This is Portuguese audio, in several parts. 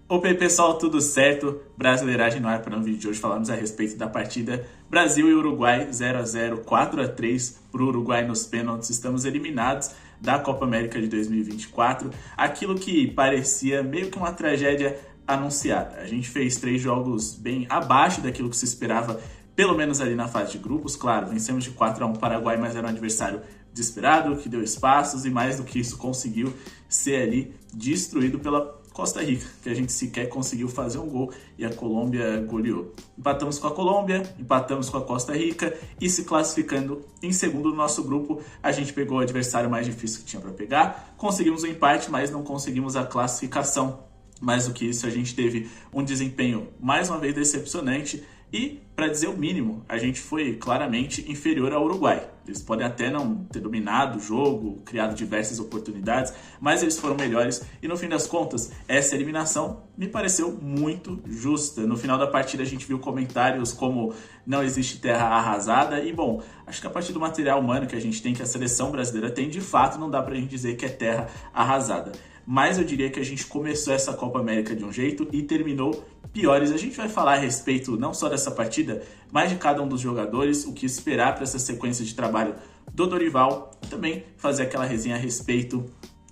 Opa, pessoal, tudo certo? Brasileiragem no ar para um vídeo de hoje. Falamos a respeito da partida Brasil e Uruguai 0-0, 4-3 para o Uruguai nos pênaltis. Estamos eliminados da Copa América de 2024. Aquilo que parecia meio que uma tragédia anunciada. A gente fez 3 jogos bem abaixo daquilo que se esperava, pelo menos ali na fase de grupos. Claro, vencemos de 4-1 o Paraguai, mas era um adversário desesperado, que deu espaços e mais do que isso conseguiu ser ali destruído pela Costa Rica, que a gente sequer conseguiu fazer um gol e a Colômbia goleou. Empatamos com a Colômbia, empatamos com a Costa Rica e se classificando em segundo no nosso grupo, a gente pegou o adversário mais difícil que tinha para pegar, conseguimos o empate, mas não conseguimos a classificação. Mais do que isso, a gente teve um desempenho mais uma vez decepcionante e, para dizer o mínimo, a gente foi claramente inferior ao Uruguai. Eles podem até não ter dominado o jogo, criado diversas oportunidades, mas eles foram melhores e, no fim das contas, essa eliminação me pareceu muito justa. No final da partida a gente viu comentários como não existe terra arrasada e, bom, acho que a partir do material humano que a gente tem, que a seleção brasileira tem, de fato não dá pra gente dizer que é terra arrasada. Mas eu diria que a gente começou essa Copa América de um jeito e terminou piores. A gente vai falar a respeito não só dessa partida, mas de cada um dos jogadores, o que esperar para essa sequência de trabalho do Dorival e também fazer aquela resenha a respeito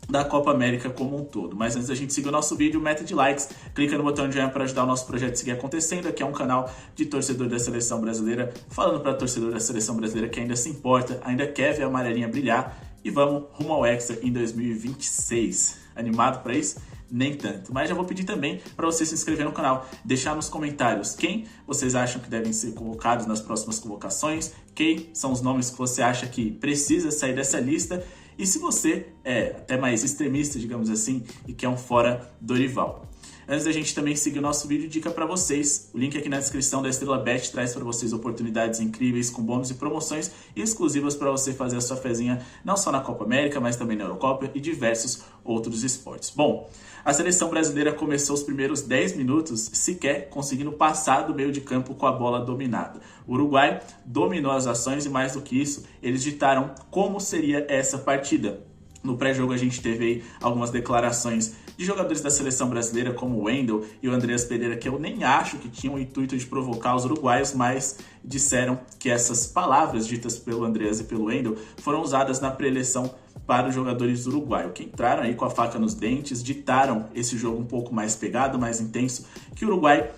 da Copa América como um todo. Mas antes da gente seguir o nosso vídeo, meta de likes, clica no botão de joinha para ajudar o nosso projeto a seguir acontecendo. Aqui é um canal de torcedor da seleção brasileira, falando para torcedor da seleção brasileira que ainda se importa, ainda quer ver a amarelinha brilhar e vamos rumo ao Hexa em 2026. Animado para isso? Nem tanto. Mas já vou pedir também para você se inscrever no canal, deixar nos comentários quem vocês acham que devem ser convocados nas próximas convocações, quem são os nomes que você acha que precisa sair dessa lista e se você é até mais extremista, digamos assim, e quer um fora Dorival. Antes da gente também seguir o nosso vídeo, dica para vocês. O link aqui na descrição da Estrela Bet traz para vocês oportunidades incríveis com bônus e promoções exclusivas para você fazer a sua fezinha não só na Copa América, mas também na Eurocopa e diversos outros esportes. Bom, a seleção brasileira começou os primeiros 10 minutos sequer conseguindo passar do meio de campo com a bola dominada. O Uruguai dominou as ações e mais do que isso, eles ditaram como seria essa partida. No pré-jogo a gente teve aí algumas declarações de jogadores da seleção brasileira, como o Wendel e o Andreas Pereira, que eu nem acho que tinham o intuito de provocar os uruguaios, mas disseram que essas palavras ditas pelo Andreas e pelo Wendel foram usadas na pré-eleição para os jogadores do Uruguai, que entraram aí com a faca nos dentes, ditaram esse jogo um pouco mais pegado, mais intenso, que o Uruguai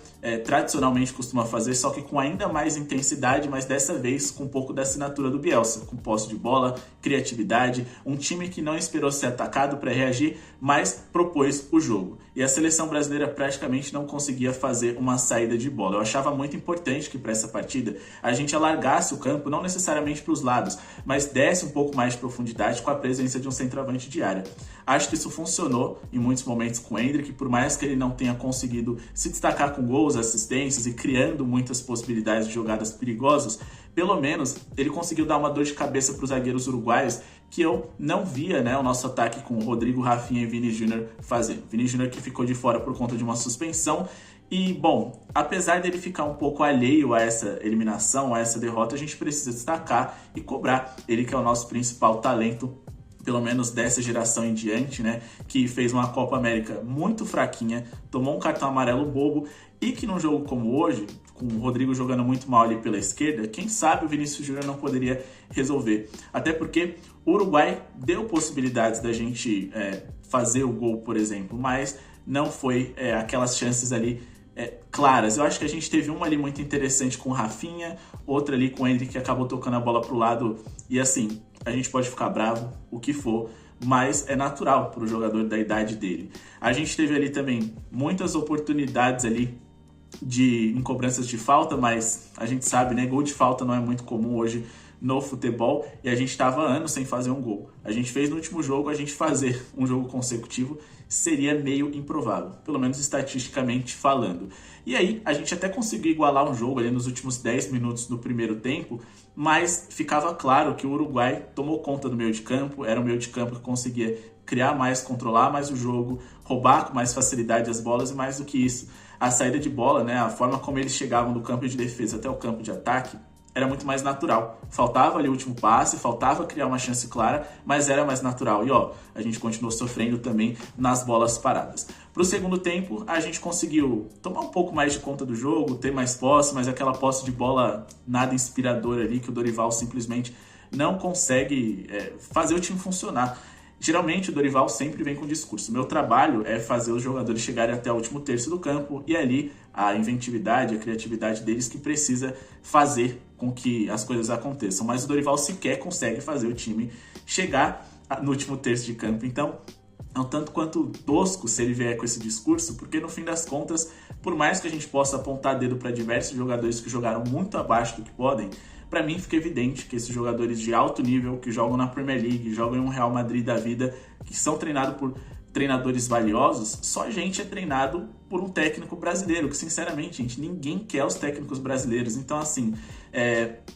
tradicionalmente costuma fazer, só que com ainda mais intensidade, mas dessa vez com um pouco da assinatura do Bielsa, com posse de bola, criatividade, um time que não esperou ser atacado para reagir, mas propôs o jogo. E a seleção brasileira praticamente não conseguia fazer uma saída de bola. Eu achava muito importante que para essa partida a gente alargasse o campo, não necessariamente para os lados, mas desse um pouco mais de profundidade com a presença de um centroavante de área. Acho que isso funcionou em muitos momentos com o Endrick, por mais que ele não tenha conseguido se destacar com gols, assistências e criando muitas possibilidades de jogadas perigosas, pelo menos ele conseguiu dar uma dor de cabeça para os zagueiros uruguaios que eu não via, né, o nosso ataque com o Rodrigo, Rafinha e Vini Júnior fazer. Vini Júnior que ficou de fora por conta de uma suspensão. E, bom, apesar dele ficar um pouco alheio a essa eliminação, a essa derrota, a gente precisa destacar e cobrar ele, que é o nosso principal talento, pelo menos dessa geração em diante, né, que fez uma Copa América muito fraquinha, tomou um cartão amarelo bobo e que num jogo como hoje, com o Rodrigo jogando muito mal ali pela esquerda, quem sabe o Vinícius Júnior não poderia resolver. Até porque o Uruguai deu possibilidades da gente fazer o gol, por exemplo, mas não foi aquelas chances ali claras. Eu acho que a gente teve uma ali muito interessante com o Rafinha, outra ali com o Endrick que acabou tocando a bola pro lado e assim, a gente pode ficar bravo, o que for, mas é natural para o jogador da idade dele. A gente teve ali também muitas oportunidades ali em cobranças de falta, mas a gente sabe, né, gol de falta não é muito comum hoje no futebol e a gente estava anos sem fazer um gol. A gente fez no último jogo, a gente fazer um jogo consecutivo seria meio improvável, pelo menos estatisticamente falando. E aí a gente até conseguiu igualar um jogo ali nos últimos 10 minutos do primeiro tempo, mas ficava claro que o Uruguai tomou conta do meio de campo, era um meio de campo que conseguia criar mais, controlar mais o jogo, roubar com mais facilidade as bolas e mais do que isso, a saída de bola, né, a forma como eles chegavam do campo de defesa até o campo de ataque, era muito mais natural. Faltava ali o último passe, faltava criar uma chance clara, mas era mais natural. E ó, a gente continuou sofrendo também nas bolas paradas. Pro segundo tempo, a gente conseguiu tomar um pouco mais de conta do jogo, ter mais posse, mas aquela posse de bola nada inspiradora ali, que o Dorival simplesmente não consegue fazer o time funcionar. Geralmente o Dorival sempre vem com discurso. Meu trabalho é fazer os jogadores chegarem até o último terço do campo e ali a inventividade, a criatividade deles que precisa fazer com que as coisas aconteçam. Mas o Dorival sequer consegue fazer o time chegar no último terço de campo. Então, é um tanto quanto tosco se ele vier com esse discurso, porque no fim das contas, por mais que a gente possa apontar dedo para diversos jogadores que jogaram muito abaixo do que podem, para mim fica evidente que esses jogadores de alto nível, que jogam na Premier League, jogam em um Real Madrid da vida, que são treinados por treinadores valiosos, só a gente é treinado por um técnico brasileiro, que sinceramente, gente, ninguém quer os técnicos brasileiros. Então, assim,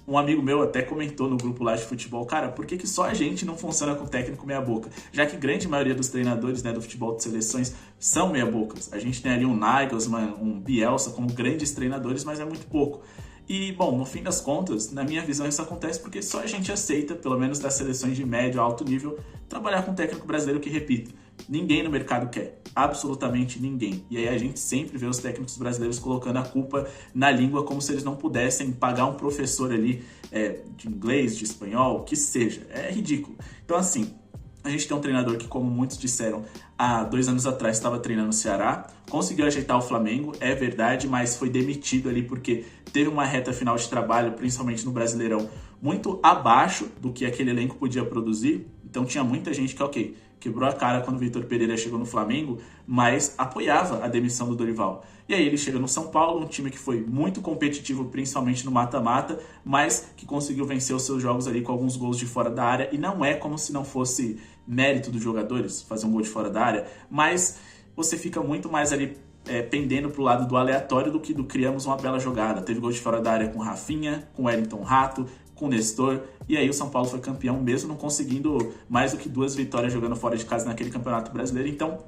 um amigo meu até comentou no grupo lá de futebol, cara, por que só a gente não funciona com técnico meia boca? Já que grande maioria dos treinadores, né, do futebol de seleções são meia bocas. A gente tem ali um Nagelsmann, um Bielsa como grandes treinadores, mas é muito pouco. E, bom, no fim das contas, na minha visão, isso acontece porque só a gente aceita, pelo menos das seleções de médio a alto nível, trabalhar com um técnico brasileiro que, repito, ninguém no mercado quer. Absolutamente ninguém. E aí a gente sempre vê os técnicos brasileiros colocando a culpa na língua como se eles não pudessem pagar um professor ali de inglês, de espanhol, o que seja. É ridículo. Então, assim, a gente tem um treinador que, como muitos disseram, há 2 anos atrás estava treinando no Ceará, conseguiu ajeitar o Flamengo, é verdade, mas foi demitido ali porque teve uma reta final de trabalho, principalmente no Brasileirão, muito abaixo do que aquele elenco podia produzir. Então tinha muita gente que, ok, quebrou a cara quando o Vitor Pereira chegou no Flamengo, mas apoiava a demissão do Dorival. E aí ele chega no São Paulo, um time que foi muito competitivo, principalmente no mata-mata, mas que conseguiu vencer os seus jogos ali com alguns gols de fora da área. E não é como se não fosse mérito dos jogadores fazer um gol de fora da área, mas você fica muito mais ali pendendo pro lado do aleatório do que do criamos uma bela jogada. Teve gol de fora da área com Rafinha, com Wellington Rato, com Nestor, e aí o São Paulo foi campeão mesmo não conseguindo mais do que 2 vitórias jogando fora de casa naquele Campeonato Brasileiro. Então,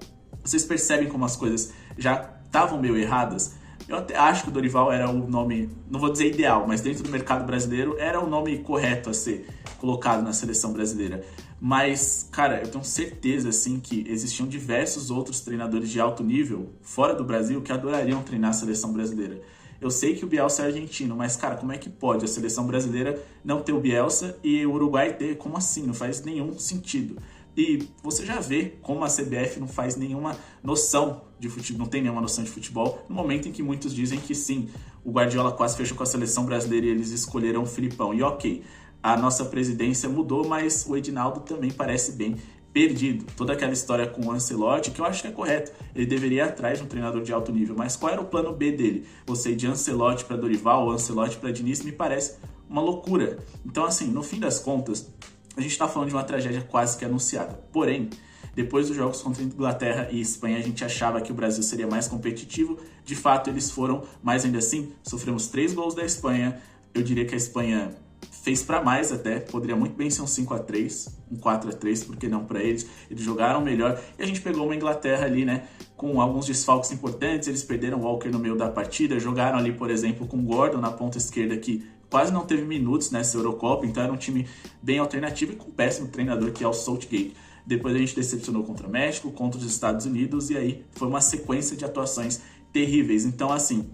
vocês percebem como as coisas já estavam meio erradas? Eu até acho que o Dorival era o nome, não vou dizer ideal, mas dentro do mercado brasileiro era o nome correto a ser colocado na seleção brasileira. Mas, cara, eu tenho certeza, assim, que existiam diversos outros treinadores de alto nível fora do Brasil que adorariam treinar a seleção brasileira. Eu sei que o Bielsa é argentino, mas, cara, como é que pode a seleção brasileira não ter o Bielsa e o Uruguai ter? Como assim? Não faz nenhum sentido. E você já vê como a CBF não faz nenhuma noção de futebol, não tem nenhuma noção de futebol, no momento em que muitos dizem que sim, o Guardiola quase fechou com a seleção brasileira e eles escolheram o Filipão. E ok, a nossa presidência mudou, mas o Edinaldo também parece bem perdido. Toda aquela história com o Ancelotti, que eu acho que é correto, ele deveria ir atrás de um treinador de alto nível, mas qual era o plano B dele? Você ir de Ancelotti para Dorival ou Ancelotti para Diniz me parece uma loucura. Então, assim, no fim das contas, a gente está falando de uma tragédia quase que anunciada. Porém, depois dos jogos contra Inglaterra e Espanha, a gente achava que o Brasil seria mais competitivo. De fato, eles foram, mas ainda assim, sofremos 3 gols da Espanha. Eu diria que a Espanha fez para mais até, poderia muito bem ser um 5-3, um 4-3, por que não para eles? Eles jogaram melhor e a gente pegou uma Inglaterra ali, né, com alguns desfalques importantes. Eles perderam o Walker no meio da partida, jogaram ali, por exemplo, com o Gordon na ponta esquerda, que quase não teve minutos nessa Eurocopa, então era um time bem alternativo e com um péssimo treinador que é o Southgate. Depois a gente decepcionou contra o México, contra os Estados Unidos e aí foi uma sequência de atuações terríveis. Então, assim,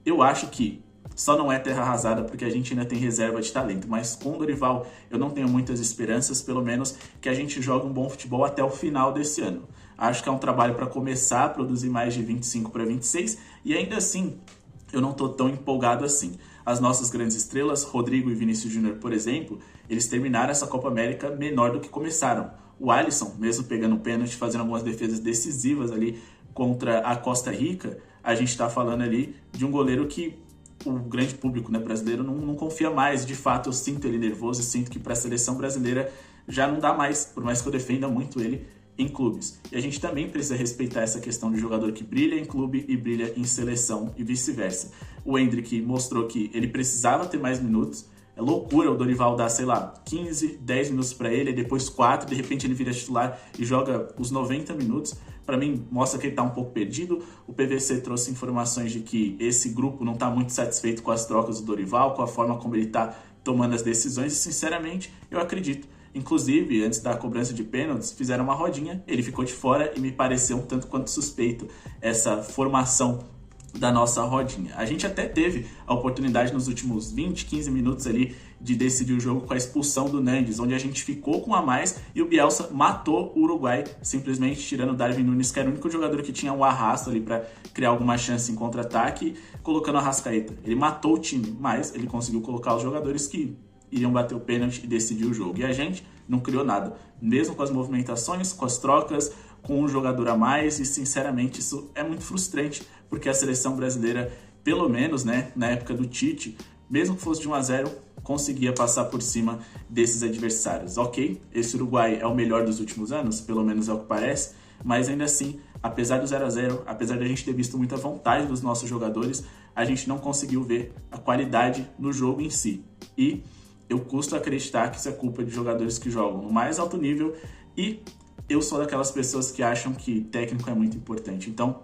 eu acho que só não é terra arrasada porque a gente ainda tem reserva de talento, mas com o Dorival eu não tenho muitas esperanças, pelo menos que a gente jogue um bom futebol até o final desse ano. Acho que é um trabalho para começar a produzir mais de 25 para 26 e ainda assim eu não estou tão empolgado assim. As nossas grandes estrelas, Rodrigo e Vinícius Júnior, por exemplo, eles terminaram essa Copa América menor do que começaram. O Alisson, mesmo pegando pênalti, fazendo algumas defesas decisivas ali contra a Costa Rica, a gente está falando ali de um goleiro que o grande público, né, brasileiro não confia mais. De fato, eu sinto ele nervoso e sinto que para a seleção brasileira já não dá mais, por mais que eu defenda muito ele em clubes. E a gente também precisa respeitar essa questão de jogador que brilha em clube e brilha em seleção e vice-versa. O Endrick mostrou que ele precisava ter mais minutos. É loucura o Dorival dar, sei lá, 15, 10 minutos para ele, e depois 4, de repente ele vira titular e joga os 90 minutos. Para mim, mostra que ele está um pouco perdido. O PVC trouxe informações de que esse grupo não está muito satisfeito com as trocas do Dorival, com a forma como ele está tomando as decisões, e sinceramente, eu acredito Inclusive, antes da cobrança de pênaltis, fizeram uma rodinha, ele ficou de fora e me pareceu um tanto quanto suspeito essa formação da nossa rodinha. A gente até teve a oportunidade nos últimos 20, 15 minutos ali de decidir o jogo com a expulsão do Nandes, onde a gente ficou com a mais e o Bielsa matou o Uruguai, simplesmente tirando o Darwin Núñez, que era o único jogador que tinha um arrasto ali para criar alguma chance em contra-ataque, colocando a Arrascaeta. Ele matou o time, mas ele conseguiu colocar os jogadores que iriam bater o pênalti e decidir o jogo. E a gente não criou nada, mesmo com as movimentações, com as trocas, com um jogador a mais, e sinceramente isso é muito frustrante, porque a seleção brasileira, pelo menos, né, na época do Tite, mesmo que fosse de 1-0, conseguia passar por cima desses adversários. Ok, esse Uruguai é o melhor dos últimos anos, pelo menos é o que parece, mas ainda assim, apesar do 0-0, apesar de a gente ter visto muita vontade dos nossos jogadores, a gente não conseguiu ver a qualidade no jogo em si. E eu custo acreditar que isso é culpa de jogadores que jogam no mais alto nível, e eu sou daquelas pessoas que acham que técnico é muito importante. Então,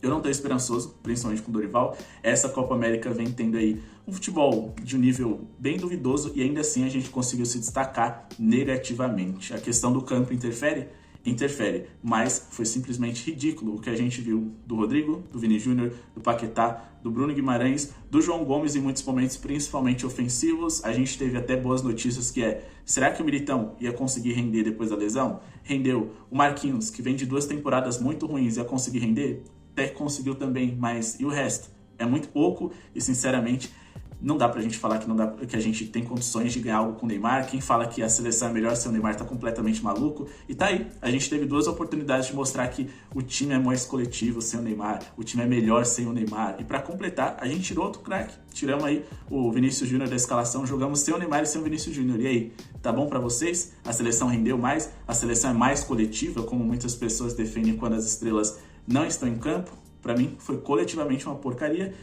eu não estou esperançoso, principalmente com o Dorival. Essa Copa América vem tendo aí um futebol de um nível bem duvidoso e ainda assim a gente conseguiu se destacar negativamente. A questão do campo interfere? Interfere, mas foi simplesmente ridículo o que a gente viu do Rodrigo, do Vini Júnior, do Paquetá, do Bruno Guimarães, do João Gomes em muitos momentos, principalmente ofensivos. A gente teve até boas notícias que será que o Militão ia conseguir render depois da lesão? Rendeu. O Marquinhos, que vem de 2 temporadas muito ruins, ia conseguir render? Até conseguiu também, mas e o resto? É muito pouco e, sinceramente, não dá pra gente falar que a gente tem condições de ganhar algo com o Neymar. Quem fala que a seleção é melhor se o Neymar tá completamente maluco. E tá aí, a gente teve 2 oportunidades de mostrar que o time é mais coletivo sem o Neymar, o time é melhor sem o Neymar. E pra completar, a gente tirou outro craque. Tiramos aí o Vinícius Júnior da escalação, jogamos sem o Neymar e sem o Vinícius Júnior. E aí, tá bom pra vocês? A seleção rendeu mais? A seleção é mais coletiva, como muitas pessoas defendem quando as estrelas não estão em campo? Pra mim, foi coletivamente uma porcaria.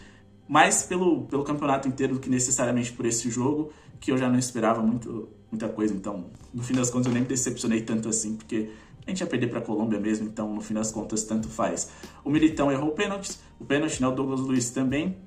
Mais pelo campeonato inteiro do que necessariamente por esse jogo, que eu já não esperava muita coisa. Então, no fim das contas, eu nem me decepcionei tanto assim, porque a gente ia perder para a Colômbia mesmo, então, no fim das contas, tanto faz. O Militão errou o pênalti, né? O Douglas Luiz também.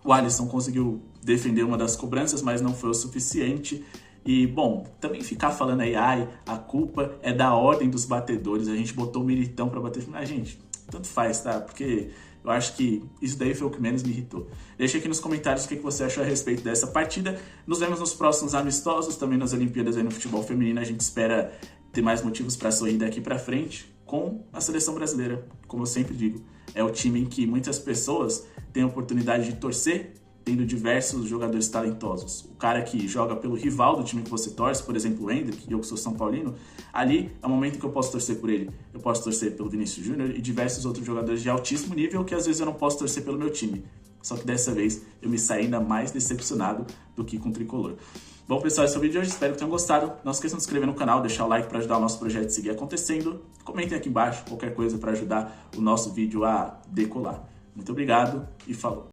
O Alisson conseguiu defender uma das cobranças, mas não foi o suficiente. E, bom, também ficar falando aí, a culpa é da ordem dos batedores, a gente botou o Militão para bater. Mas, gente, tanto faz, tá? Porque eu acho que isso daí foi o que menos me irritou. Deixa aqui nos comentários o que você achou a respeito dessa partida. Nos vemos nos próximos amistosos, também nas Olimpíadas aí no futebol feminino. A gente espera ter mais motivos para sorrir daqui para frente com a seleção brasileira. Como eu sempre digo, é o time em que muitas pessoas têm a oportunidade de torcer, tendo diversos jogadores talentosos. O cara que joga pelo rival do time que você torce, por exemplo, o Endrick, eu que sou São Paulino, ali é o momento que eu posso torcer por ele. Eu posso torcer pelo Vinícius Júnior e diversos outros jogadores de altíssimo nível que às vezes eu não posso torcer pelo meu time. Só que dessa vez eu me saí ainda mais decepcionado do que com o tricolor. Bom, pessoal, esse é o vídeo de hoje. Espero que tenham gostado. Não esqueçam de se inscrever no canal, deixar o like para ajudar o nosso projeto a seguir acontecendo. Comentem aqui embaixo qualquer coisa para ajudar o nosso vídeo a decolar. Muito obrigado e falou!